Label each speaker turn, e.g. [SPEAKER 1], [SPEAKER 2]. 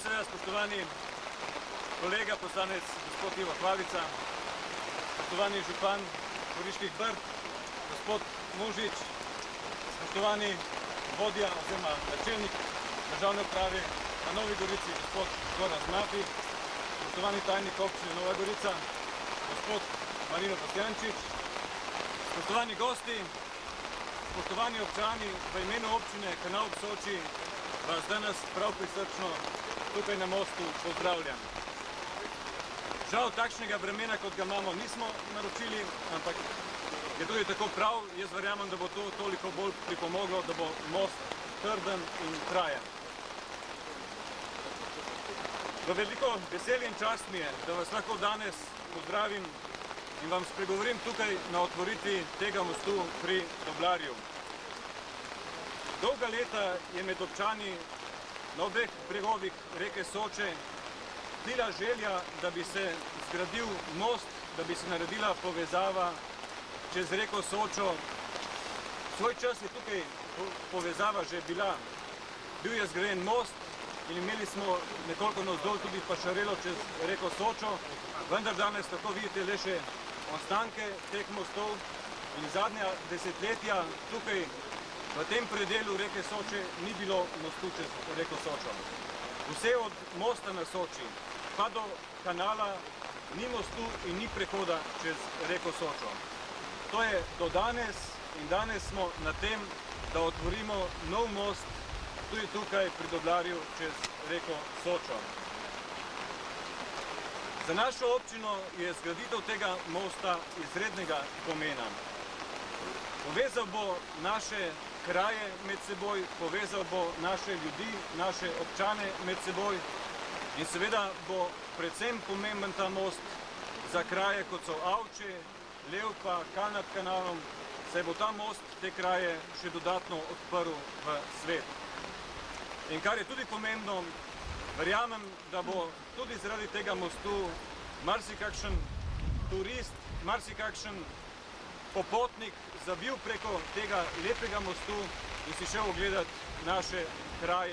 [SPEAKER 1] seveda spoštovani kolega poslanec gospod Ivo Hvalica, spoštovani župan Goriških Brd, gospod Mužič, spoštovani vodja oziroma načelnik državne uprave na Novi Gorici, gospod Goran Zmafi, spoštovani tajnik občine Nova Gorica, gospod Marino Postjančič, spoštovani gosti, spoštovani občani, v imenu občine Kanal ob Soči vas danes prav prisrčno tukaj na mostu pozdravljam. Žal takšnega vremena, kot ga imamo, nismo naročili, ampak je tudi tako prav. Jaz verjamem, da bo to toliko bolj pripomoglo, da bo most trden in trajen. V veliko veselje in čast mi je, da vas lahko danes pozdravim in vam spregovorim tukaj na otvoritvi tega mostu pri Doblarju. Dolga leta je med občani na obeh bregovih reke Soče bila želja, da bi se zgradil most, da bi se naredila povezava čez reko Sočo. Svoj čas je tukaj povezava že bila. Bil je zgrajen most in imeli smo nekoliko navzdol tudi pašarelo čez reko Sočo, vendar danes tako vidite le še ostanke teh mostov in zadnja desetletja tukaj v tem predelu reke Soče ni bilo mostu čez reko Sočo. Vse od mosta na Soči pa do kanala ni mostu in ni prehoda čez reko Sočo. To je do danes in danes smo na tem, da otvorimo nov most tudi tukaj pri Doblarju čez reko Sočo. Za našo občino je zgraditev tega mosta izrednega pomena. Povezal bo naše kraje med seboj, povezal bo naše ljudi, naše občane med seboj in seveda bo predvsem pomemben ta most za kraje, kot so Avče, Levpa, Kal nad Kanalom, saj bo ta most te kraje še dodatno odprl v svet. In kar je tudi pomembno, verjamem, da bo tudi zaradi tega mostu marsikakšen turist, marsikakšen popotnik zabil preko tega lepega mostu in si šel ogledati naše kraje.